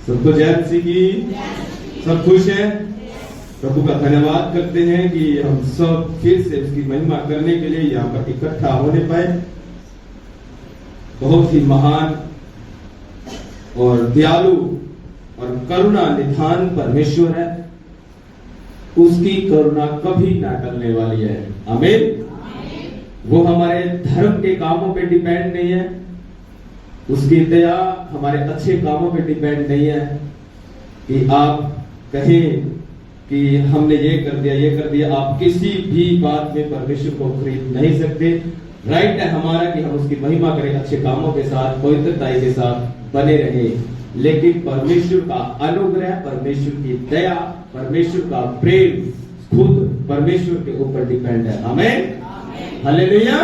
सबको जय मसीह की। सब खुश हैं? प्रभु का धन्यवाद करते हैं कि हम सब फिर से उसकी महिमा करने के लिए यहाँ पर इकट्ठा होने पाए। बहुत ही महान और दयालु और करुणा निधान परमेश्वर है। उसकी करुणा कभी ना टलने वाली है। आमीन। वो हमारे धर्म के कामों पे डिपेंड नहीं है, उसकी दया हमारे अच्छे कामों पे डिपेंड नहीं है कि आप कहें कि हमने ये कर दिया। आप किसी भी बात में परमेश्वर को खरीद नहीं सकते। राइट है हमारा कि हम उसकी महिमा करें, अच्छे कामों के साथ, पवित्रता के साथ बने रहे, लेकिन परमेश्वर का अनुग्रह, परमेश्वर की दया, परमेश्वर का प्रेम खुद परमेश्वर के ऊपर डिपेंड है। आमीन। Hallelujah,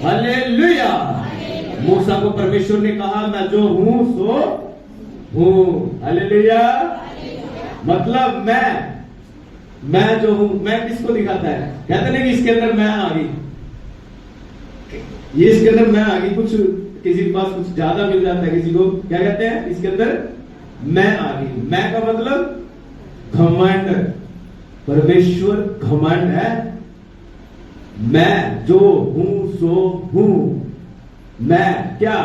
hallelujah. मूसा को परमेश्वर ने कहा मैं जो हूं सो हूं। हालेलुया। मतलब मैं जो हूं, मैं किसको दिखाता है? कहते नहीं कि इसके अंदर मैं आ गई, ये इसके अंदर मैं आ गई। कुछ किसी के पास कुछ ज्यादा मिल जाता है, किसी को क्या कहते हैं? इसके अंदर मैं आ गई। मैं का मतलब घमंड। परमेश्वर घमंड है। मैं जो हूं सो हूं। मैं क्या?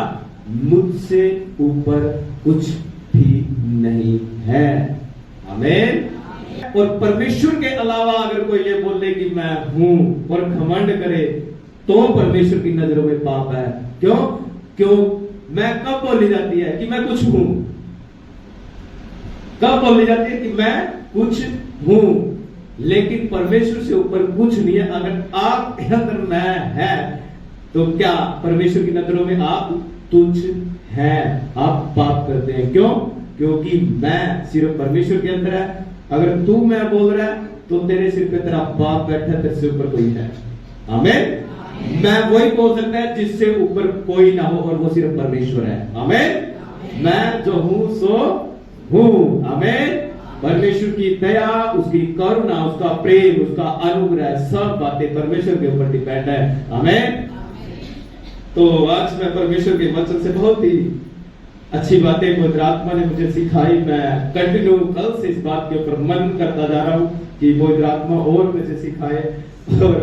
मुझसे ऊपर कुछ भी नहीं है। आमीन। और परमेश्वर के अलावा अगर कोई ये बोले कि मैं हूं और घमंड करे तो परमेश्वर की नजरों में पाप है। क्यों? मैं कब बोली जाती है कि मैं कुछ हूं? कब बोली जाती है कि मैं कुछ हूं? लेकिन परमेश्वर से ऊपर कुछ नहीं है। अगर आप अंदर मैं है तो क्या परमेश्वर की नजरों में आप तुच्छ हैं, आप पाप करते हैं। क्योंकि मैं सिर्फ परमेश्वर के अंदर है। अगर तू मैं बोल रहा है तो तेरे सिर पे तेरा बाप बैठा है, तेरे से ऊपर कोई है। आमीन। मैं वही बोल सकता है जिससे ऊपर कोई ना हो, और वो सिर्फ परमेश्वर है। आमीन। मैं जो हूं सो हूं। आमीन। परमेश्वर की दया, उसकी करुणा, उसका प्रेम, उसका अनुग्रह, सब बातें परमेश्वर के ऊपर डिपेंड है। आमीन। तो आज मैं परमेश्वर के वचन से बहुत ही अच्छी बातें पवित्र आत्मा ने मुझे सिखाई। मैं कंटिन्यू कल से इस बात के ऊपर मन करता जा रहा हूँ कि पवित्र आत्मा और मुझे सिखाए। और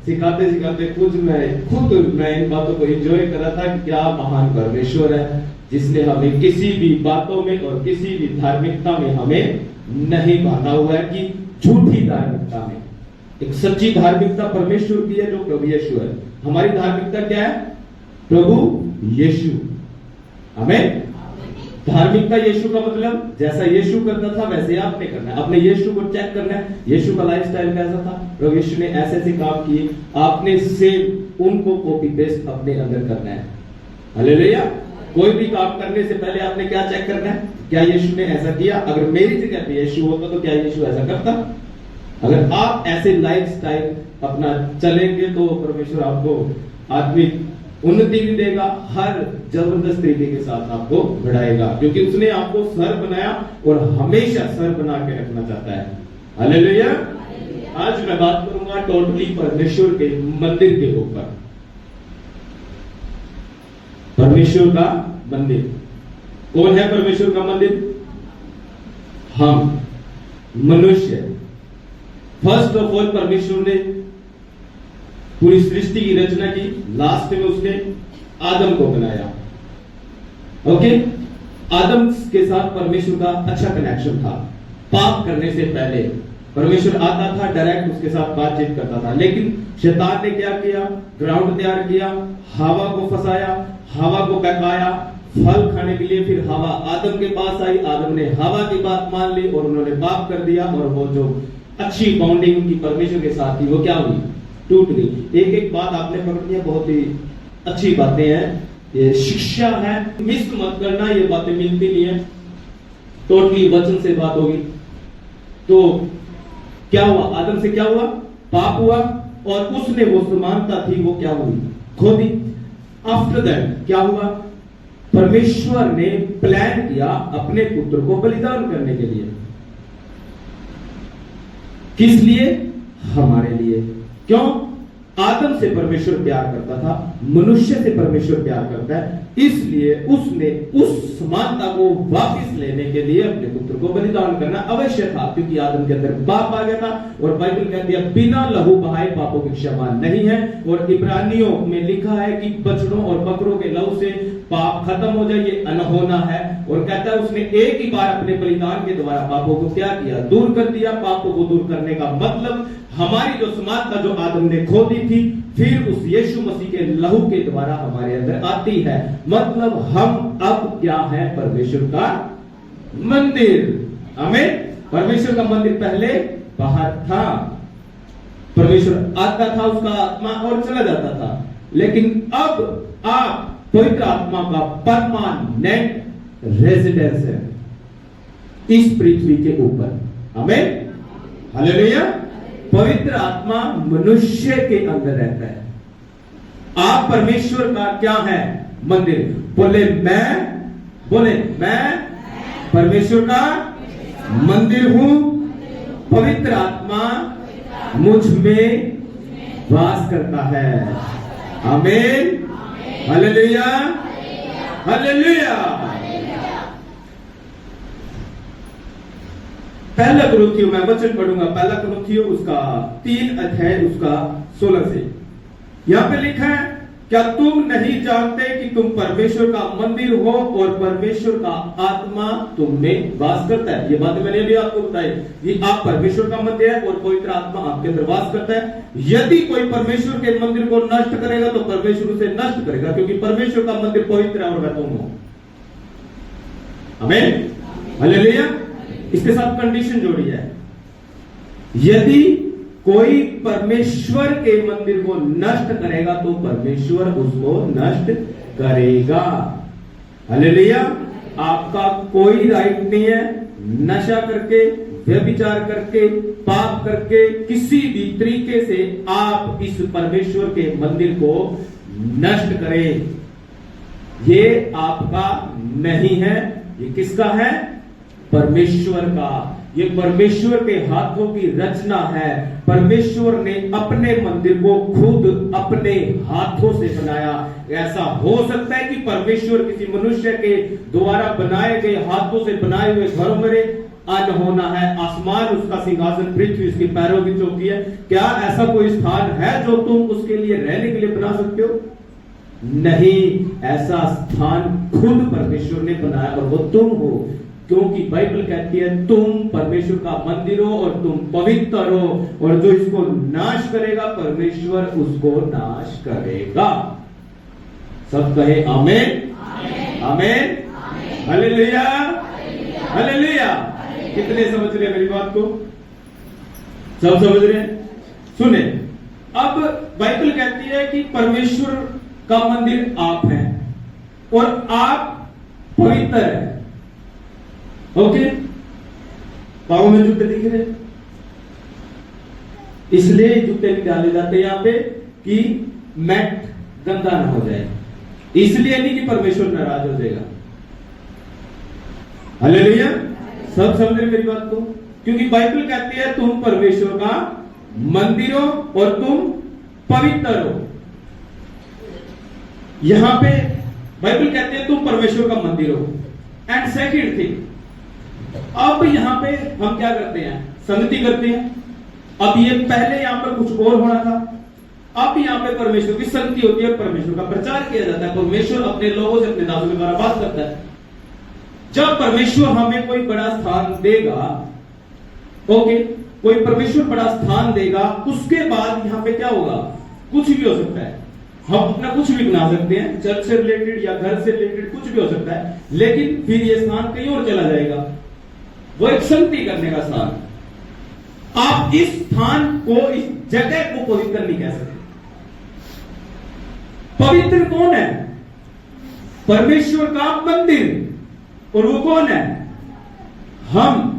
सिखाते सिखाते मैं इन बातों को एंजॉय कर रहा था कि क्या महान परमेश्वर है जिसने हमें किसी भी बातों में और किसी भी धार्मिकता में हमें नहीं बांधा हुआ है कि झूठी धार्मिकता में। एक सच्ची धार्मिकता परमेश्वर की है जो प्रभु यीशु है। हमारी धार्मिकता क्या है? प्रभु यीशु। आमीन। धार्मिकता यीशु का मतलब जैसा यीशु करता था वैसे आपने करना है। अपने यीशु को चेक करना है, यीशु का लाइफस्टाइल कैसा था, प्रभु यीशु ने ऐसे ऐसे काम किए, आपने सेम उनको कॉपी पेस्ट अपने अंदर करना है। हालेलुया। कोई भी काम करने से पहले आपने क्या चेक करना है? क्या यीशु ने ऐसा किया? अगर मेरी जगह पे यीशु होता तो क्या यीशु ऐसा करता? अगर आप ऐसे लाइफस्टाइल अपना चलेंगे तो परमेश्वर आपको आत्मिक उन्नति भी देगा, हर जबरदस्त तरीके के साथ आपको बढ़ाएगा, क्योंकि उसने आपको सर बनाया और हमेशा सर बना के रखना चाहता है। हालेलुया। आज मैं बात करूंगा टोटली परमेश्वर के मंदिर के ऊपर। परमेश्वर का मंदिर कौन है? परमेश्वर का मंदिर हम मनुष्य। फर्स्ट ऑफ ऑल परमेश्वर ने पूरी सृष्टि की रचना की, लास्ट में उसने आदम को बनाया। ओके। आदम के साथ परमेश्वर का अच्छा कनेक्शन था। पाप करने से पहले परमेश्वर आता था, डायरेक्ट उसके साथ बातचीत करता था। लेकिन शैतान ने क्या किया? ग्राउंड तैयार किया, हवा को फंसाया, हवा को बहकाया फल खाने के लिए। फिर हवा आदम के पास आई, आदम ने हवा की बात मान ली और उन्होंने पाप कर दिया, और वो जो अच्छी बाउंडिंग उनकी परमेश्वर के साथ थी वो क्या हुई? टूट गई। एक एक बात आपने पकड़ लिया, बहुत ही अच्छी बातें हैं, ये शिक्षा है, मिस मत करना। ये बातें मिलती नहीं है, टोटली वचन से बात होगी। तो क्या हुआ? आदम से क्या हुआ? पाप हुआ, और उसने वो समानता थी वो क्या हुई? खो दी। आफ्टर दैट क्या हुआ? परमेश्वर ने प्लान किया अपने पुत्र को बलिदान करने के लिए। किस लिए? हमारे लिए। क्यों? आदम से परमेश्वर प्यार करता था, मनुष्य से परमेश्वर प्यार करता है। इसलिए उसने उस समानता को वापस लेने के लिए अपने पुत्र को बलिदान करना अवश्य था, क्योंकि आदम के अंदर पाप आ गया था। और बाइबल कहती है बिना लहू बहाए पापों की क्षमा नहीं है। और इब्रानियों में लिखा है कि बछड़ों और बकरों के लहू से पाप खत्म हो जाए, ये अनहोना है। और कहता है उसने एक ही बार अपने बलिदान के द्वारा पापों को क्या किया, दूर कर दिया। पापों को दूर करने का मतलब हमारी जो समानता जो आदम ने खो दी थी, फिर उस यीशु मसीह के लहू के द्वारा हमारे अंदर आती है। मतलब हम अब क्या है, परमेश्वर का मंदिर। आमीन। परमेश्वर का मंदिर पहले बाहर था, परमेश्वर आता था, उसका आत्मा और चला जाता था। लेकिन अब आप पवित्र आत्मा का परमानेंट रेजिडेंस है इस पृथ्वी के ऊपर। आमीन। हालेलुया। पवित्र आत्मा मनुष्य के अंदर रहता है। आप परमेश्वर का क्या है, मंदिर। बोले मैं परमेश्वर का मंदिर हूं। पवित्र आत्मा मुझ में वास करता है। आमीन। Hallelujah, hallelujah. पहला कुरिन्थियों मैं वचन पढ़ूंगा, पहला कुरिन्थियों उसका 3 अध्याय उसका 16 से। यहां पे लिखा है, क्या तुम नहीं जानते कि तुम परमेश्वर का मंदिर हो और परमेश्वर का आत्मा तुम में वास करता है। ये बातें मैंने अभी आपको बताई, ये आप परमेश्वर का मंदिर है और पवित्र आत्मा आपके अंदर वास करता है। यदि कोई परमेश्वर के मंदिर को नष्ट करेगा तो परमेश्वर उसे नष्ट करेगा, क्योंकि परमेश्वर का मंदिर पवित्र है और मैं तुम हूं। आमीन। हालेलुया। इसके साथ कंडीशन जोड़ी है, यदि कोई परमेश्वर के मंदिर को नष्ट करेगा तो परमेश्वर उसको नष्ट करेगा। हालेलुया। आपका कोई राइट नहीं है नशा करके, व्यभिचार करके, पाप करके, किसी भी तरीके से आप इस परमेश्वर के मंदिर को नष्ट करें। ये आपका नहीं है, ये किसका है, परमेश्वर का। ये परमेश्वर के हाथों की रचना है। परमेश्वर ने अपने मंदिर को खुद अपने हाथों से बनाया। ऐसा हो सकता है कि परमेश्वर किसी मनुष्य के द्वारा बनाए गए हाथों से बनाए हुए घरों में अनहोना है। आसमान उसका सिंहासन, पृथ्वी उसके पैरों की चौकी है। क्या ऐसा कोई स्थान है जो तुम उसके लिए रहने के लिए बना सकते हो? नहीं, ऐसा स्थान खुद परमेश्वर ने बनाया और वो तुम हो। क्योंकि बाइबल कहती है तुम परमेश्वर का मंदिर हो और तुम पवित्र हो, और जो इसको नाश करेगा परमेश्वर उसको नाश करेगा। सब कहे आमीन, आमीन, हालेलुया, हालेलुया। कितने समझ रहे हैं मेरी बात को? सब समझ रहे हैं? सुने, अब बाइबल कहती है कि परमेश्वर का मंदिर आप हैं और आप पवित्र हैं। ओके, पाँव में जूते दिख रहे, इसलिए जूते निकाले जाते हैं यहां पे कि मैट गंदा ना हो जाए। इसलिए नहीं कि परमेश्वर नाराज हो जाएगा। हालेलुया। सब समझ रहे मेरी बात को? क्योंकि बाइबल कहती है तुम परमेश्वर का मंदिर हो और तुम पवित्र हो। यहां पे बाइबल कहती है तुम परमेश्वर का मंदिर हो। एंड सेकंड थिंग, अब यहां पे हम क्या करते हैं, संगति करते हैं। अब ये पहले यहां पर कुछ और होना था, अब यहां पे परमेश्वर की संगति होती है, परमेश्वर का प्रचार किया जाता है। परमेश्वर अपने लोगों से, अपने दासों के द्वारा बात करता है। जब परमेश्वर हमें कोई बड़ा स्थान देगा, ओके, कोई परमेश्वर बड़ा स्थान देगा, उसके बाद यहां पे क्या होगा, कुछ भी हो सकता है। हम अपना कुछ भी बना सकते हैं, चर्च से रिलेटेड या घर से रिलेटेड कुछ भी हो सकता है, लेकिन फिर ये स्थान कहीं और चला जाएगा। वो एक संगति करने का स्थान। आप इस स्थान को, इस जगह को पवित्र नहीं कह सकते। पवित्र कौन है? परमेश्वर का मंदिर। और वो कौन है? हम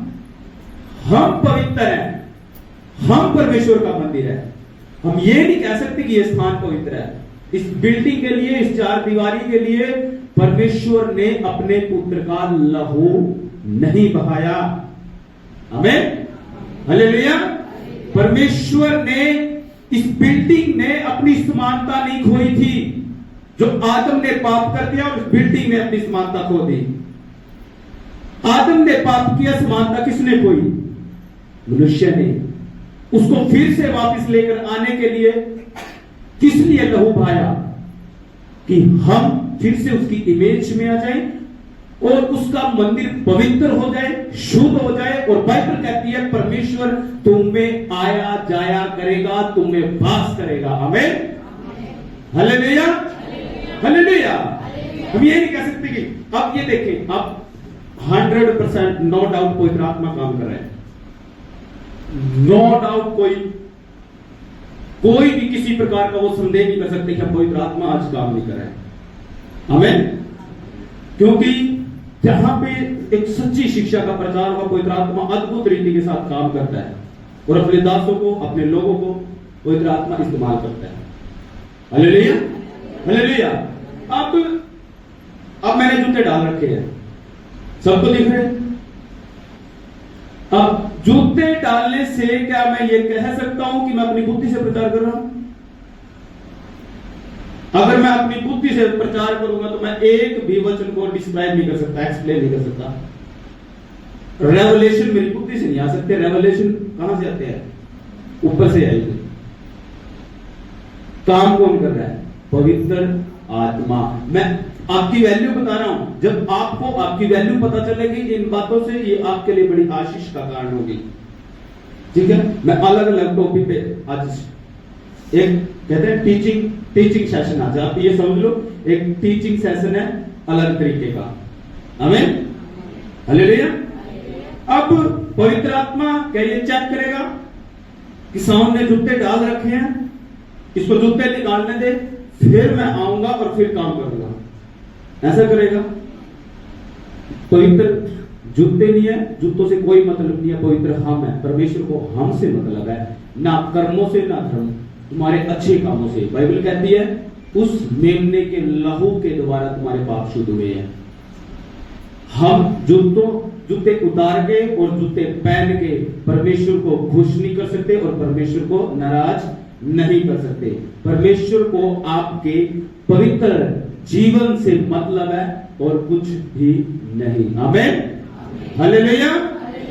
पवित्र हैं, हम परमेश्वर का मंदिर है। हम ये नहीं कह सकते कि यह स्थान पवित्र है। इस बिल्डिंग के लिए, इस चार दीवारी के लिए परमेश्वर ने अपने पुत्र का लहू नहीं बहाया। आमीन, हालेलुया। परमेश्वर ने, इस बिल्डिंग ने अपनी समानता नहीं खोई थी। जो आदम ने पाप कर दिया और बिल्डिंग ने अपनी समानता खो दी। आदम ने पाप किया, समानता किसने खोई? मनुष्य ने। उसको फिर से वापस लेकर आने के लिए किस लिए लहू बहाया? कि हम फिर से उसकी इमेज में आ जाएं और उसका मंदिर पवित्र हो जाए, शुद्ध हो जाए। और बाइबल कहती है परमेश्वर तुम में आया जाया करेगा, तुम में वास करेगा। आमीन, हालेलुया, हालेलुया। हम ये नहीं कह सकते कि अब ये देखें, अब 100% नो डाउट पवित्र आत्मा काम कर रहा है, नो डाउट। कोई भी किसी प्रकार का वो संदेह नहीं कर सकते कि पवित्र आत्मा आज काम नहीं कर रहा है। आमीन। क्योंकि जहां पे एक सच्ची शिक्षा का प्रचार हुआ, पवित्र आत्मा अद्भुत रीति के साथ काम करता है और अपने दासों को, अपने लोगों को पवित्र आत्मा इस्तेमाल करता है। Hallelujah, hallelujah. अब मैंने जूते डाल रखे हैं, सबको दिख रहे हैं। अब जूते डालने से क्या मैं ये कह सकता हूं कि मैं अपनी बुद्धि से प्रचार कर रहा हूं? अगर मैं अपनी बुद्धि से प्रचार करूंगा तो मैं एक भी वचन को डिस्क्राइब नहीं कर सकता, एक्सप्लेन नहीं कर सकता। रेवलेशन मेरी बुद्धि से नहीं आ सकते। रेवलेशन कहां से आते हैं? ऊपर से आएंगे। काम कौन कर रहा है? पवित्र आत्मा। मैं आपकी वैल्यू बता रहा हूं। जब आपको आपकी वैल्यू पता चलेगी इन बातों से, ये आपके लिए बड़ी आशीष का कारण होगी। ठीक है, मैं अलग अलग टॉपिक पे आज एक कहते हैं टीचिंग सेशन। आज आप ये समझ लो, एक टीचिंग सेशन है अलग तरीके का। आमीन, हालेलुया। अब पवित्र आत्मा क्या ये चेक करेगा कि सामने जूते डाल रखे हैं, इसको जूते निकालने दे, फिर मैं आऊंगा और फिर काम करूंगा, ऐसा करेगा? पवित्र जूते नहीं है, जूतों से कोई मतलब नहीं है। पवित्र हम है, परमेश्वर को हमसे मतलब है, ना कर्मों से ना धर्म, तुम्हारे अच्छे कामों से। बाइबल कहती है उस मेमने के लहू के द्वारा तुम्हारे पाप शुद्ध हुए हैं। हम जूते उतार के और जूते पहन के परमेश्वर को खुश नहीं कर सकते और परमेश्वर को नाराज नहीं कर सकते। परमेश्वर को आपके पवित्र जीवन से मतलब है और कुछ भी नहीं। आमीन, हालेलुया।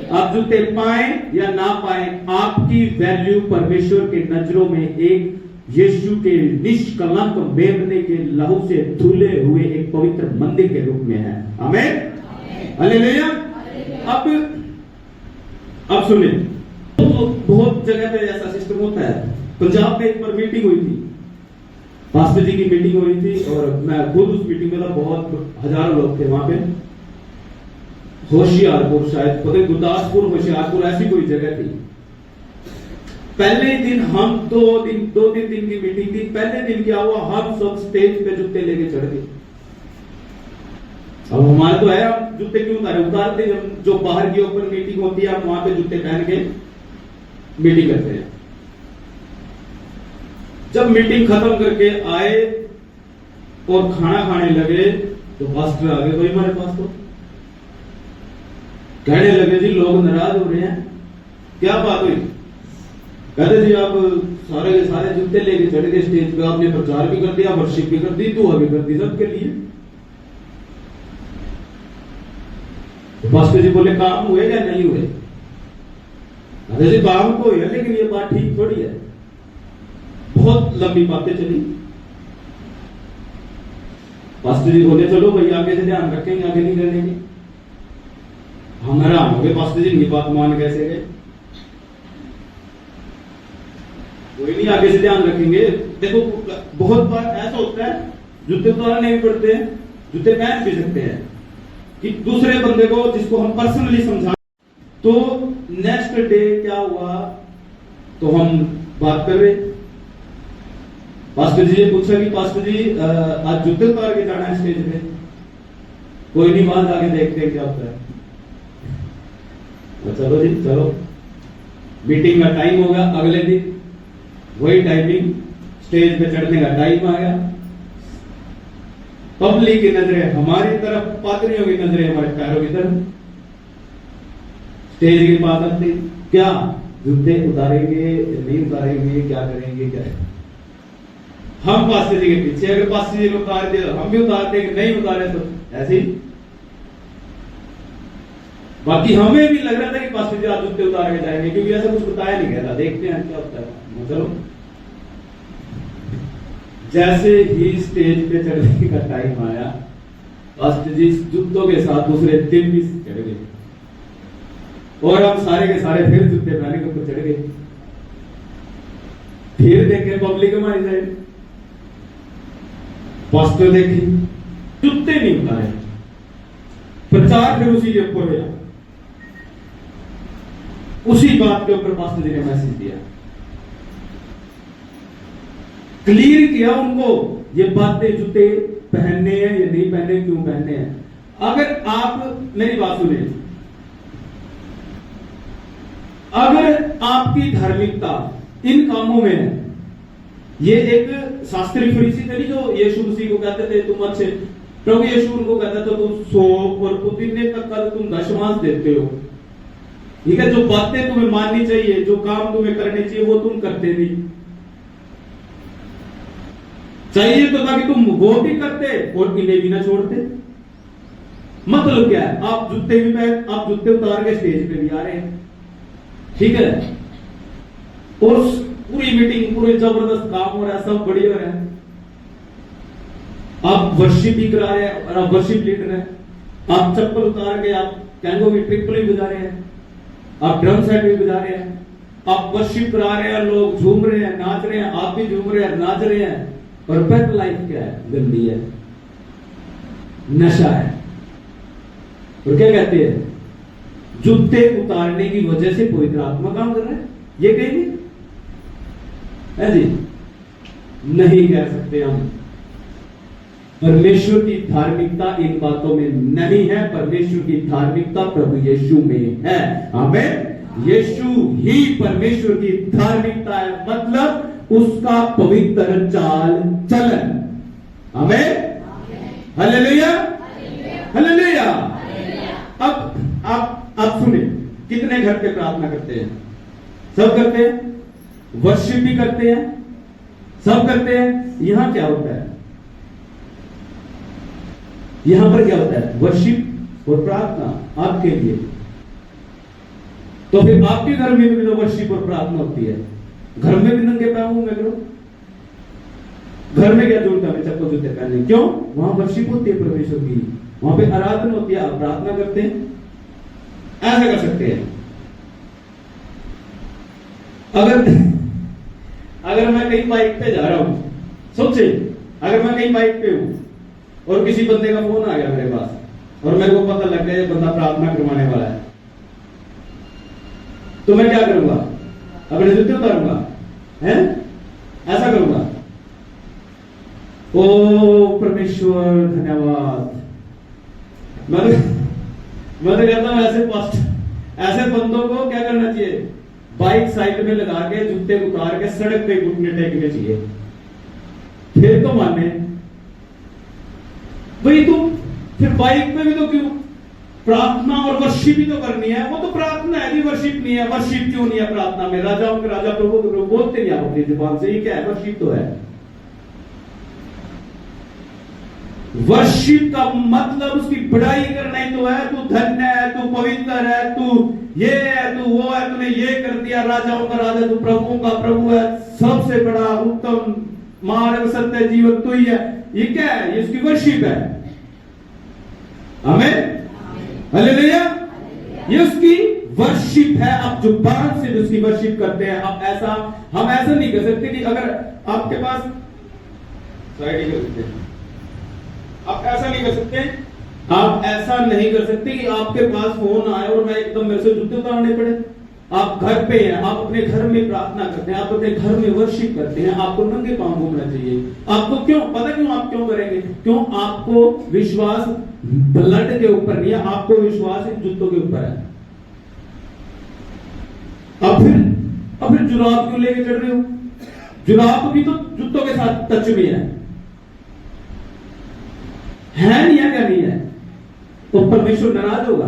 आप जूते पाए या ना पाए, आपकी वैल्यू परमेश्वर के नजरों में एक यीशु के निष्कलंक मेमने के लहू से धुले हुए एक पवित्र मंदिर के रूप में है। आमीन, हालेलुया। अब सुनिए, बहुत जगह पे ऐसा सिस्टम होता है। पंजाब में एक बार मीटिंग हुई थी, पास्टर जी की मीटिंग हुई थी और मैं खुद उस मीटिंग में था। बहुत हजारों लोग थे वहां पे। होशियारपुर, शायद पता गुरदासपुर, होशियारपुर, ऐसी कोई जगह थी। पहले दिन हम दो तीन दिन की मीटिंग थी। पहले दिन क्या हुआ, हम सब स्टेज पे जूते लेके चढ़ गए। अब हमारे तो है, हम जूते क्यों उतारते? जब जो बाहर की ओपन मीटिंग होती है, आप वहां पे जूते पहन के मीटिंग करते हैं। जब मीटिंग खत्म करके आए और खाना खाने लगे तो पास्टर आ गए भाई हमारे पास। तो कहने लगे जी लोग नाराज हो रहे हैं, क्या बात हुई? कहते जी आप सारे के सारे जूते लेके चढ़ गए स्टेज पे, आपने प्रचार भी कर दिया, वर्शिप भी कर दी, दुआ भी कर दी सबके लिए। तो पास्टर जी बोले काम हुए या नहीं हुए? कहते जी काम तो हुआ, लेकिन ये बात ठीक थोड़ी है। बहुत लंबी बातें चली। पास्टर जी बोले चलो भाई आगे से ध्यान रखेंगे, आगे नहीं करने की। हम हैरान हो गए, पास्टर जी इनकी बात मान कैसे गए? कोई नहीं, आगे से ध्यान रखेंगे। देखो बहुत बार ऐसा होता है, जूते उतारने भी पड़ते हैं, जूते पहन भी सकते हैं कि दूसरे बंदे को जिसको हम पर्सनली समझा। तो नेक्स्ट डे क्या हुआ, तो हम बात कर रहे, पास्टर जी ने पूछा कि पास्टर जी आज जूते उतार के जाना है स्टेज पे? कोई नहीं, बात आगे देखते हैं क्या होता है। तो चलो जी चलो, मीटिंग का टाइम होगा। अगले दिन वही टाइमिंग, स्टेज पे चढ़ने का टाइम आ गया। पब्लिक की नजरें हमारी तरफ, पादरियों की नजरें हमारे पैरों की तरफ। स्टेज के पास आते क्या जूते उतारेंगे नहीं उतारेंगे, क्या करेंगे क्या? हम पास्टर जी के पीछे, अगर पास्टर जी ने उतार दिया हम भी उतार देंगे, नहीं उतारे तो ऐसे ही। बाकी हमें भी लग रहा था कि पास्टर जी आज जूते उतार के जाएंगे, क्योंकि ऐसा कुछ बताया नहीं गया था। देखते हैं क्या होता है। चलो, जैसे ही स्टेज पे चढ़ने का टाइम आया, पास्टर जी जूतों के साथ दूसरे दिन भी चढ़ गए और हम सारे के सारे फिर जूते पहने के ऊपर चढ़ गए। फिर देखे पब्लिक हमारी साइड, पास्टर देखे जूते नहीं उतारे, प्रचार फिर उसी के ऊपर हुआ। उसी बात के ऊपर पास्टर जी ने मैसेज दिया, क्लियर किया उनको ये बातें, जूते पहनने हैं या नहीं पहनने, क्यों पहनने हैं। अगर आप मेरी बात सुने, अगर आपकी धार्मिकता इन कामों में है, ये एक शास्त्रीय फरीसी थे जो यीशु मसीह को कहते थे तुम अच्छे, प्रभु यीशु उनको कहता था तुम 100 और पुदीने तक का तुम दशमांश देते हो, ठीक है। जो बातें तुम्हें माननी चाहिए, जो काम तुम्हें करने चाहिए, वो तुम करते नहीं। चाहिए तो था कि तुम वो भी करते और इन्हें भी ना छोड़ते। मतलब क्या है, आप जूते भी पहन, आप जूते उतार के स्टेज पे भी आ रहे हैं, ठीक है, और पूरी मीटिंग, पूरे जबरदस्त काम हो रहा है, सब बढ़िया हो रहा है, आप वर्शिप भी करा रहे हैं और आप वर्शिप लीडर हैं, आप चप्पल उतार के आप कैंगो की ट्रिपल भी बजा रहे हैं, आप ड्रम सेट भी बजा रहे हैं, आप वर्शिप करा रहे हैं, लोग झूम रहे हैं, नाच रहे हैं, आप भी झूम रहे हैं, नाच रहे हैं, और बैक लाइफ क्या है, गंदी है, नशा है। और क्या कहते हैं, जूते उतारने की वजह से पवित्र आत्मा काम कर रहा है, ये कहेंगे है जी? नहीं कह सकते हम। परमेश्वर की धार्मिकता इन बातों में नहीं है, परमेश्वर की धार्मिकता प्रभु यीशु में है। आमीन। यीशु ही परमेश्वर की धार्मिकता है, मतलब उसका पवित्र चाल चलन। आमीन, हालेलुया, हालेलुया। अब आप सुने, कितने घर पे प्रार्थना करते हैं? सब करते हैं, वर्शिप भी करते हैं, सब करते हैं। यहां क्या होता है, यहां पर क्या होता है, वर्शिप और प्रार्थना आपके लिए। तो फिर आपके घर में भी तो वर्शिप और प्रार्थना होती है, घर में भी नंगे पैर में करो। घर में क्या जरूरत है चप्पल जूते पहनने, क्यों? वहां वर्शिप होती है परमेश्वर की, वहां पे आराधना होती है, आप प्रार्थना करते हैं, ऐसा कर सकते हैं। अगर मैं कहीं बाइक पे जा रहा हूं, सोचे अगर मैं कहीं बाइक पे हूं और किसी बंदे का फोन आ गया मेरे पास और मेरे को पता लग गया ये बंदा प्रार्थना करवाने वाला है, तो मैं क्या करूंगा? अपने जूते उतारूंगा, हैं? ऐसा करूंगा? ओ परमेश्वर धन्यवाद। मैं तो कहता हूं ऐसे बंदों को क्या करना चाहिए? बाइक साइड में लगा के जूते उतार के सड़क पे घुटने टेकने चाहिए, फिर तो माने भाई। तुम फिर बाइक पे भी तो क्यों? प्रार्थना और वर्शिप भी तो करनी है। वो तो प्रार्थना है, वर्शिप नहीं है। वर्शिप क्यों नहीं है प्रार्थना में? राजाओं के राजा प्रभु के प्रभु बोलते नहीं आप अपनी जुबान से, ये क्या है? वर्शिप तो है। वर्शिप का मतलब उसकी बड़ाई करना ही तो है। तू धन्य है, तू पवित्र है, तू ये है, तू वो है, तूने ये कर दिया, राजाओं का राजा, तू प्रभुओं का प्रभु है, सबसे बड़ा उत्तम मार्ग सत्य जीवन तू ही है। ये क्या है? ये उसकी वर्शिप है। आमीन, हालेलुया। ये उसकी वर्शिप है। आप जुबान से उसकी वर्शिप करते हैं। हम ऐसा नहीं कर सकते कि अगर आपके पास साइड कर सकते हैं, आप ऐसा नहीं कर सकते, आप ऐसा नहीं कर सकते कि आपके पास फोन आए और मैं एकदम मेरे से जूते उतारने पड़े। आप घर पे हैं, आप अपने घर में प्रार्थना करते हैं, आप अपने घर में वर्शिप करते हैं, आपको नंगे पांव घूमना चाहिए। आपको क्यों पता, क्यों आप क्यों करेंगे? क्यों? आपको विश्वास ब्लड के ऊपर नहीं है, आपको विश्वास इन जूतों के ऊपर है। अब फिर जुराब क्यों लेके चढ़ रहे हो? जुराब भी तो जूतों के साथ टच में है नहीं है? क्या नहीं है? तो परमेश्वर नाराज होगा?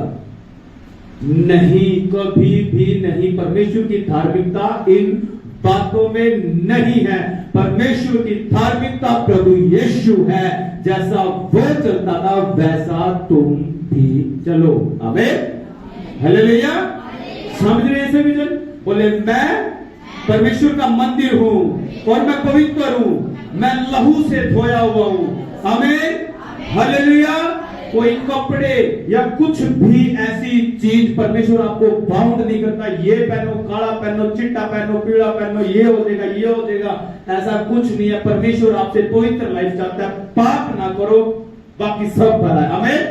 नहीं, कभी भी नहीं। परमेश्वर की धार्मिकता इन बातों में नहीं है। परमेश्वर की धार्मिकता प्रभु यीशु है, जैसा वो चलता था वैसा तुम भी चलो। आमीन, हालेलुया। समझ रहे हैं सभी जन? बोले मैं परमेश्वर का मंदिर हूं और मैं पवित्र हूं, मैं लहू से धोया हुआ हूं। आमीन, हालेलुया। कोई कपड़े या कुछ भी ऐसी चीज परमेश्वर आपको बाउंड नहीं करता, ये पहनो, काला पहनो, चिट्टा पहनो, पीला पहनो, ये हो जाएगा, ये हो जाएगा, ऐसा कुछ नहीं है। परमेश्वर आपसे पवित्र लाइफ चाहता है, पाप ना करो, बाकी सब भला है। आमीन,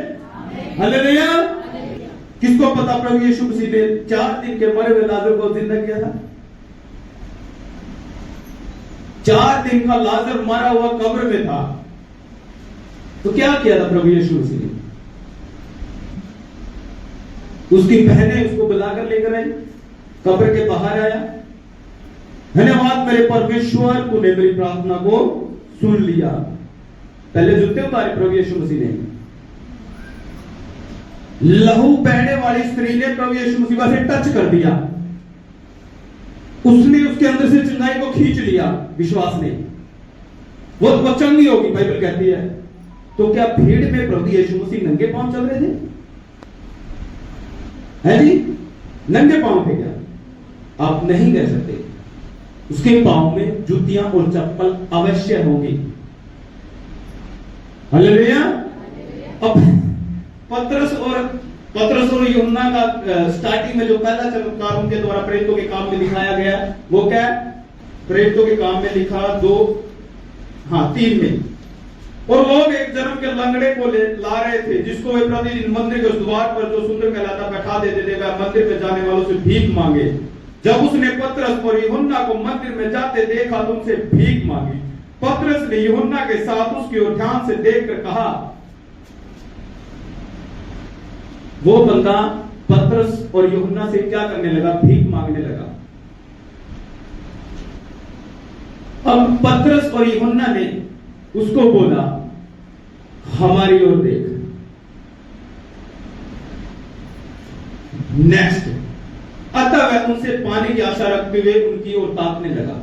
हालेलुया। किसको पता प्रभु यीशु मसीह ने 4 दिन के मरे हुए लाजर को जिंदा किया था? 4 दिन का लाजर मरा हुआ कब्र में था, तो क्या किया था प्रभु यीशु मसीह ने? उसकी बहनें उसको बुलाकर लेकर आई, कब्र के बाहर आया, धन्यवाद मेरे परमेश्वर, तूने मेरी प्रार्थना को सुन लिया। पहले जूते उतारे प्रभु यीशु मसीह ने। लहू बहने वाली स्त्री ने प्रभु यीशु मसीह से टच कर दिया, उसने उसके अंदर से चंगाई को खींच लिया विश्वास ने, वो चंगी होगी बाइबल कहती है। तो क्या भीड़ में प्रभु यीशु मसीह नंगे पांव चल रहे थे? है जी, नंगे पांव थे क्या? आप नहीं कह सकते। उसके पांव में जूतियां और चप्पल अवश्य होंगी। हालेलुया। अब पतरस और यूहन्ना का स्टार्टिंग में जो पहला चमत्कार उनके द्वारा प्रेरितों के काम में दिखाया गया, वो क्या? प्रेरितों के काम में लिखा 3 में। और लोग एक जन्म के लंगड़े को ला रहे थे, जिसको वे प्रतिदिन मंदिर के उस द्वार पर जो सुंदर कहलाता बैठा देते थे, वह मंदिर में जाने वालों से भीख मांगे। जब उसने पतरस और यूहन्ना को मंदिर में जाते देखा तो उनसे भीख मांगी। पतरस ने यूहन्ना के साथ उसकी ओर ध्यान से देखकर कहा, वो बंदा पतरस और यूहन्ना से क्या करने लगा? भीख मांगने लगा। अब पतरस और यूहन्ना ने उसको बोला, हमारी ओर देख। नेक्स्ट, अतः वह उनसे पानी की आशा रखते हुए उनकी ओर ताकने लगा।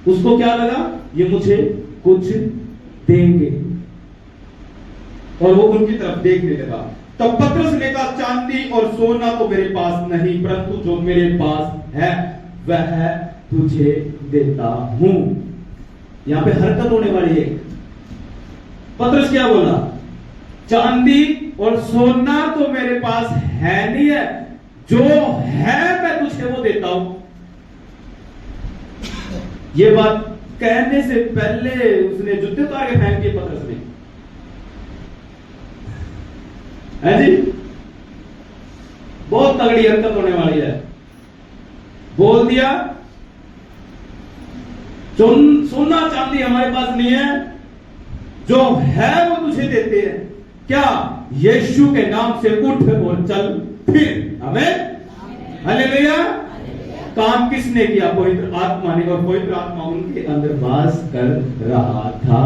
उसको क्या लगा? ये मुझे कुछ देंगे, और वो उनकी तरफ देखने लगा। तब पतरस ने कहा, चांदी और सोना तो मेरे पास नहीं, परंतु जो मेरे पास है वह तुझे देता हूं। यहां पे हरकत होने वाली है। पतरस क्या बोला? चांदी और सोना तो मेरे पास है नहीं है, जो है मैं तुझे वो देता हूं। ये बात कहने से पहले उसने जूते उतार के फेंक दिए पतरस ने, है जी। बहुत तगड़ी हरकत होने वाली है। बोल दिया सोना चांदी हमारे पास नहीं है, जो है वो तुझे देते हैं। क्या? यीशु के नाम से उठ और चल फिर। आमीन, हालेलुया। काम किसने किया? पवित्र आत्मा ने, और पवित्र आत्मा उनके अंदर वास कर रहा था,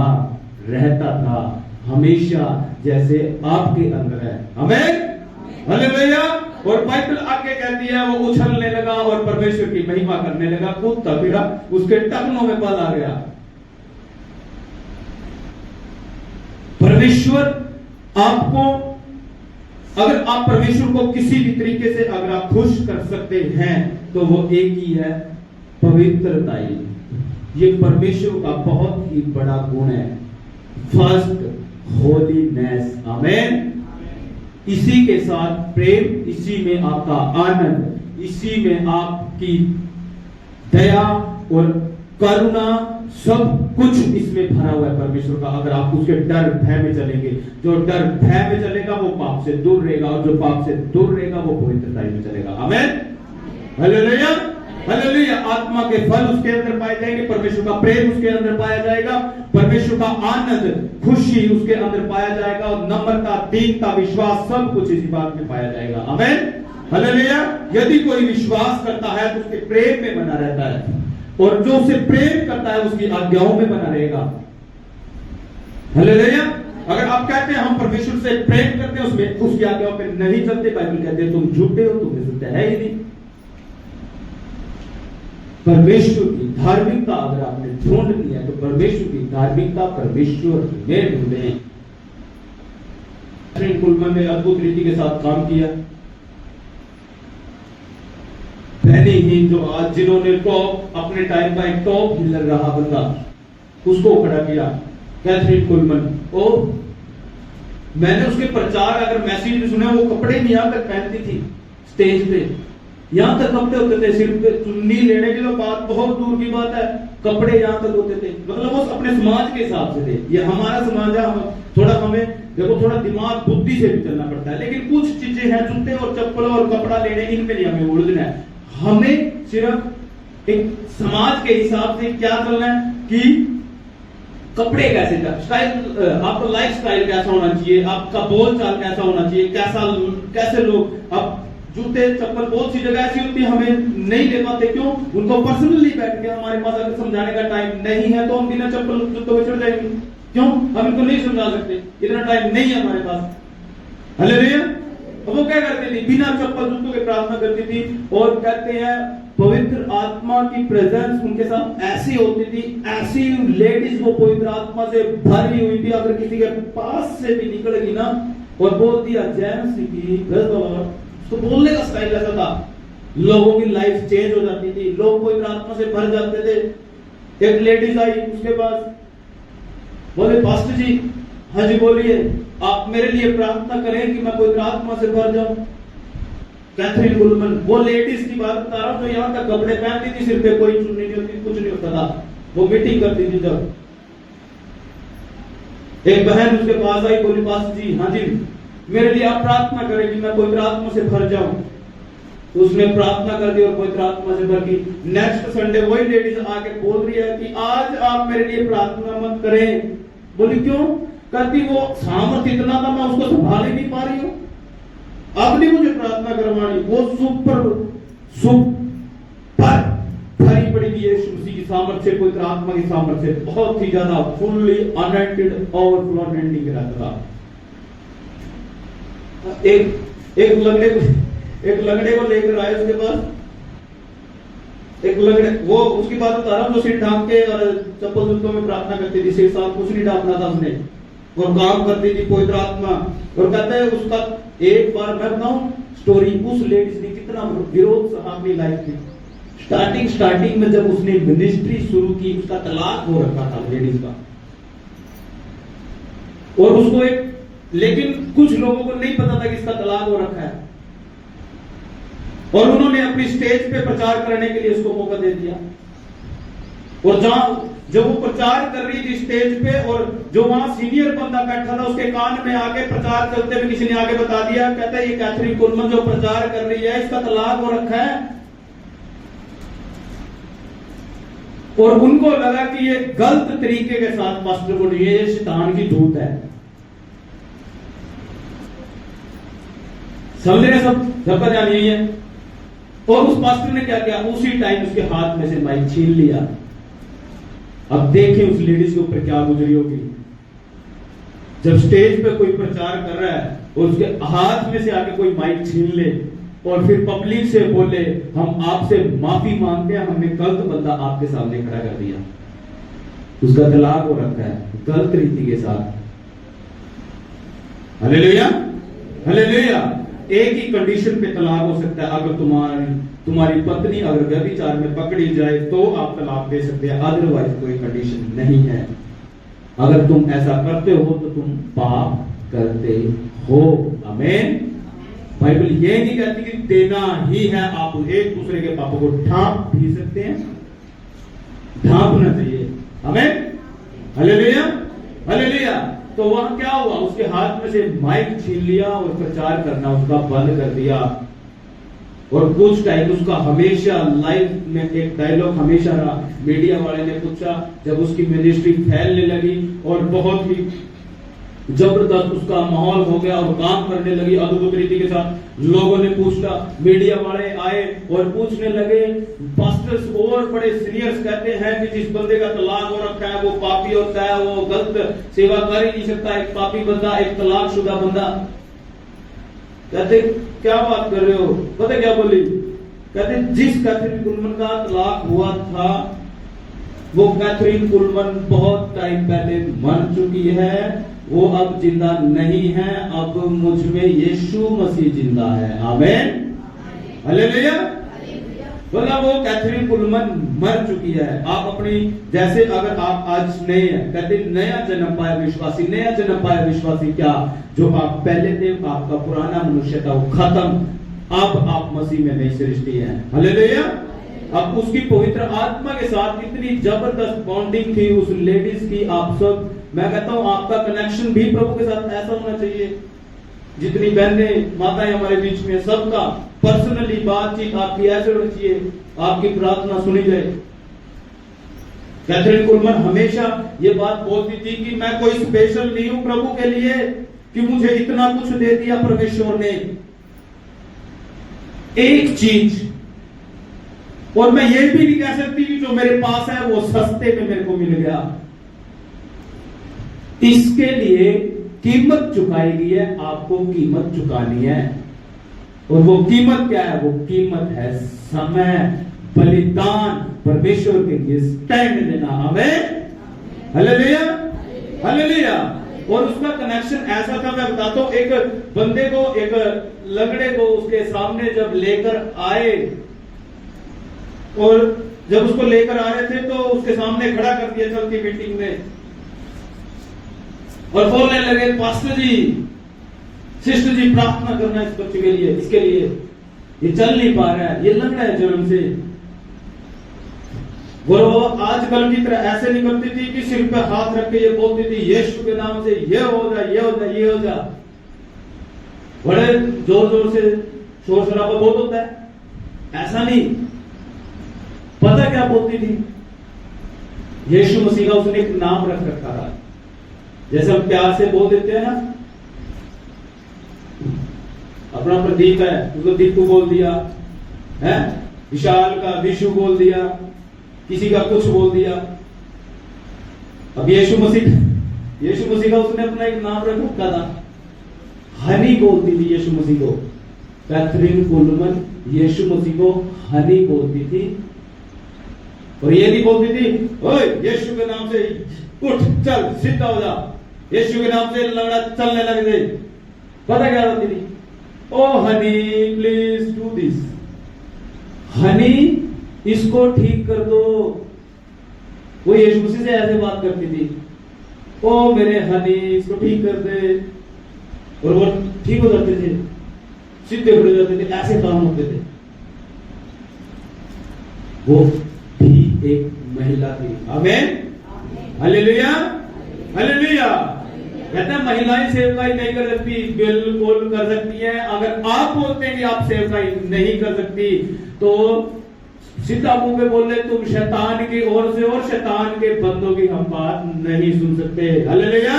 रहता था हमेशा, जैसे आपके अंदर है। आमीन, हालेलुया। और बाइबल आगे कहती है वो उछलने लगा और परमेश्वर की महिमा करने लगा, कूदता फिरा, उसके टखनों में बल आ गया। परमेश्वर आपको, अगर आप परमेश्वर को किसी भी तरीके से अगर आप खुश कर सकते हैं तो वो एक ही है, पवित्रता ही। ये परमेश्वर का बहुत ही बड़ा गुण है, फर्स्ट होलीनेस। आमीन। इसी के साथ प्रेम, इसी में आपका आनंद, इसी में आपकी दया और करुणा, सब कुछ इसमें भरा हुआ है परमेश्वर का। अगर आप उसके डर भय में चलेंगे, जो डर भय में चलेगा वो पाप से दूर रहेगा, और जो पाप से दूर रहेगा वो पवित्रता में चलेगा। आमीन, हालेलुया, हालेलुया। आत्मा के फल उसके अंदर पाए जाएंगे, परमेश्वर का प्रेम उसके अंदर पाया जाएगा, परमेश्वर का आनंद, खुशी उसके अंदर पाया जाएगा, और नम्रता, दीनता, विश्वास, सब कुछ इसी बात में पाया जाएगा। आमीन, हालेलुया। यदि कोई विश्वास करता है तो उसके प्रेम में बना रहता है, और जो उसे प्रेम करता है उसकी आज्ञाओं में बना रहेगा। हालेलुया। अगर आप कहते हैं हम परमेश्वर से प्रेम करते हैं, उसमें उसकी आज्ञाओं पे नहीं चलते, बाइबल कहते हैं तुम झूठे हो, तुम में सत्य है ही नहीं। परमेश्वर की धार्मिकता अगर आपने ढूंढ लिया तो परमेश्वर की धार्मिकता परमेश्वर में ढूंढे। कुलमन ने अद्भुत रीति के साथ काम किया। पहले ही जो आज जिन्होंने टॉप अपने टाइम का एक टॉप हिलर रहा बंदा, उसको खड़ा किया, कैथरीन कुलमन। और मैंने उसके प्रचार अगर मैसेज भी सुने, वो कपड़े भी यहां तक पहनती थी स्टेज पे, यहां तक कपड़े होते थे, सिर पे चुन्नी लेने की तो बात बहुत दूर की बात है, कपड़े यहां तक होते थे। मतलब वो अपने समाज के हिसाब से थे। ये हमारा समाज है, हम थोड़ा हमें देखो थोड़ा दिमाग बुद्धि से भी चलना पड़ता है, लेकिन कुछ चीजें हैं, जूते और चप्पल और कपड़ा लेने, इनमें नहीं हमें उलझना है। हमें सिर्फ एक समाज के हिसाब से क्या चलना है कि कपड़े कैसे, स्टाइल, आपका लाइफ स्टाइल कैसा होना चाहिए, आपका बोल चाल कैसा होना चाहिए, कैसे लोग। अब जूते चप्पल बहुत सी जगह ऐसी होती है हमें नहीं ले पाते, क्यों? उनको पर्सनली बैठ के हमारे पास अगर समझाने का टाइम नहीं है तो हम बिना चप्पल जूतों में चढ़ जाएंगे। क्यों? हम इनको नहीं समझा सकते, इतना टाइम नहीं है हमारे पास। हालेलुया। वो क्या करती थी? बिना चप्पल जूतों के प्रार्थना करती थी। और कहते हैं पवित्र आत्मा की प्रेजेंस उनके साथ ऐसी होती थी, ऐसी लेडीज वो पवित्र आत्मा से भरी हुई थी, अगर किसी के पास से भी निकलेगी ना और बोल दिया जेम्स की, तो बोलने का स्टाइल ऐसा था, लोगों की लाइफ चेंज हो जाती थी, लोग पवित्र आत्मा से भर जाते थे। एक लेडीज आई उसके पास, बोले पास्टर जी, हाँ जी बोलिए, आप मेरे लिए प्रार्थना करें कि मैं पवित्र आत्मा से भर जाऊं। कैथरीन कुलमन, वो लेडीज की बात बता रहा हूं जो यहाँ तक कपड़े पहनती थी, सिर पे कोई चुन्नी नहीं होती, कुछ नहीं होता था, वो मीटिंग करती थी। जब एक बहन उसके पास आई, बोली पास्टर जी, हाँ जी मेरे लिए आप प्रार्थना करें कि मैं पवित्र आत्मा से भर जाऊं। तो उसने प्रार्थना कर दी और पवित्र आत्मा से भर गई। नेक्स्ट संडे वही लेडीज आके बोल रही है कि आज आप मेरे लिए प्रार्थना मत करें। बोली क्यों? कहती वो सामर्थ्य इतना था, मैं उसको संभाल ही नहीं पा रही हूँ, अब नहीं मुझे प्रार्थना करवानी। वो सुपर भरी पड़ी थी यीशु मसीह की सामर्थ्य से, पवित्र आत्मा की सामर्थ्य से, बहुत ही ज्यादा फुल्ली अनॉइंटेड ओवरफ्लो अनॉइंटिंग के रहता था। एक लंगड़े को लेकर आए उसके पास, एक लंगड़े, वो उसकी बात बता रहा हूं, जो सिर ढांक के और चप्पल जूतों में प्रार्थना करती थी, सिर साथ कुछ नहीं ढांकना था उसने, और काम करती थी पवित्र आत्मा। और कहते हैं उसका एक बार मैं बताऊं स्टोरी, उस लेडीज ने कितना विरोध सहा अपनी लाइफ में। स्टार्टिंग में जब उसने मिनिस्ट्री शुरू की, उसका तलाक हो रखा था लेडीज का, और उसको एक, लेकिन कुछ लोगों को नहीं पता था कि इसका तलाक हो रखा है, और उन्होंने अपनी स्टेज पे प्रचार करने के लिए उसको मौका दे दिया। और जब वो प्रचार कर रही थी स्टेज पे, और जो वहां सीनियर बंदा बैठा था उसके कान में आगे प्रचार करते हुए किसी ने आगे बता दिया, कहता है ये कैथरीन कुलमन जो प्रचार कर रही है इसका तलाक हो रखा है। और उनको लगा कि ये गलत तरीके के साथ पास्टर को ये शैतान की दूत है। समझ रहे सब, सबका ध्यान यही है। और उस पास्टर ने क्या किया, उसी टाइम उसके हाथ में से माइक छीन लिया। अब देखें उस लेडीज के ऊपर क्या गुजरी होगी, जब स्टेज पे कोई प्रचार कर रहा है और उसके हाथ में से आके कोई माइक छीन ले और फिर पब्लिक से बोले हम आपसे माफी मांगते हैं, हमने गलत बंदा आपके सामने खड़ा कर दिया, उसका तलाक हो रखा है गलत रीति के साथ। Hallelujah, hallelujah. एक ही कंडीशन पे तलाक हो सकता है, अगर तुम्हारी पत्नी अगर व्यभिचार में पकड़ी जाए तो आप तलाक दे सकते हैं, अदरवाइज कोई कंडीशन नहीं है। अगर तुम ऐसा करते हो तो तुम पाप करते हो। आमीन। बाइबल ये नहीं कहती कि देना ही है, आप एक दूसरे के पापों को ढांप भी सकते हैं, ढांपना चाहिए। आमीन, हालेलुया, हालेलुया। तो वहां क्या हुआ, उसके हाथ में से माइक छीन लिया और प्रचार करना उसका बंद कर दिया। और कुछ टाइम उसका हमेशा लाइव में एक डायलॉग हमेशा रहा, मीडिया वाले ने पूछा जब उसकी मिनिस्ट्री फैलने लगी और बहुत ही जबरदस्त उसका माहौल हो गया और काम करने लगी अद्भुत रीति के साथ, लोगों ने पूछा, मीडिया वाले आए और पूछने लगे, पास्टर्स और बड़े सीनियर्स कहते हैं कि जिस बंदे का तलाक हो रखा है वो पापी होता है, वो गलत सेवा कर ही नहीं सकता, एक पापी बंदा, एक तलाकशुदा बंदा। कहते क्या बात कर रहे हो? पता क्या बोली? कहते जिस कैथरीन कुलमन का तलाक हुआ था वो कैथरीन कुलमन बहुत टाइम पहले मर चुकी है, वो अब जिंदा नहीं है, अब मुझ में यीशु मसीह जिंदा है। आमीन, हालेलुया। मतलब वो कैथरीन कुलमन मर चुकी है। आप अपनी जैसे अगर आप आज नए हैं, कहते नया जन्म पाया विश्वासी, नया जन्म पाया विश्वासी, क्या जो आप पहले थे आपका पुराना मनुष्य था वो खत्म, अब आप मसीह में नई सृष्टि है। हालेलुया। अब उसकी पवित्र आत्मा के साथ इतनी जबरदस्त बॉन्डिंग थी उस लेडीज की। आप सब, मैं कहता हूं आपका कनेक्शन भी प्रभु के साथ ऐसा होना चाहिए। जितनी बहनें माताएं हमारे बीच में, सबका पर्सनली बातचीत आपकी ऐसे होनी चाहिए, आपकी प्रार्थना सुनी जाए। कैथरीन कुलमन हमेशा ये बात बोलती थी कि मैं कोई स्पेशल नहीं हूं प्रभु के लिए कि मुझे इतना कुछ दे दिया परमेश्वर ने। एक चीज, और मैं ये भी नहीं कह सकती कि जो मेरे पास है वो सस्ते में मेरे को मिल गया, इसके लिए कीमत चुकाई गई है, आपको कीमत चुकानी है। और वो कीमत क्या है? वो कीमत है समय, बलिदान, परमेश्वर के लिए स्टैंड लेना। हमें हालेलुया, हालेलुया। और उसका कनेक्शन ऐसा था, मैं बताता हूं। एक बंदे को, एक लंगड़े को उसके सामने जब लेकर आए, और जब उसको लेकर आ रहे थे तो उसके सामने खड़ा कर दिया चलती मीटिंग में, और बोलने लगे पास्टर जी, सिस्टर जी, प्रार्थना करना इस बच्चे के लिए, इसके लिए, ये चल नहीं पा रहा है, ये लंगड़ा है जन्म से। वो आजकल की तरह ऐसे नहीं करती थी कि सिर पे हाथ रख के ये बोलती थी यीशु के नाम से ये हो जा, ये हो जा, ये हो जा। बड़े जोर जोर से शोर शराबा बहुत होता है, ऐसा नहीं। पता क्या बोलती थी? यीशु मसीह का उसने एक नाम रख रखा था, जैसे हम प्यार से बोल देते हैं ना, अपना प्रदीप है उसको दीपू बोल दिया है, विशाल का विशु बोल दिया, किसी का कुछ बोल दिया। अब यीशु मसीह का उसने अपना एक नाम रख रखा था, हनी बोलती थी यीशु मसीह को। कैथरीन कुलमन यीशु मसीह को हनी बोलती थी, और ये नहीं बोलती थी ओए यीशु के नाम से उठ चल सीधा हो जा, यीशु के नाम से लंगड़ा चलने लग जाए। पता क्या होती थी? Oh honey please do this, honey इसको ठीक कर दो। वो यीशु मसीह से ऐसे बात करती थी, ओ मेरे हनी इसको ठीक कर दे, और वो ठीक हो जाते थे, सीधे खड़े हो जाते थे, ऐसे काम होते थे। वो भी एक महिला थी। आमीन, हालेलुया, हालेलुया। कहते हैं महिलाएं सेवकाई नहीं कर सकती, बिल्कुल कर सकती हैं। अगर आप बोलते हैं कि आप सेवकाई नहीं कर सकती तो सीधा मुंह पे बोल ले तुम शैतान की ओर से, और शैतान के बंदों की हम बात नहीं सुन सकते। हालेलुया।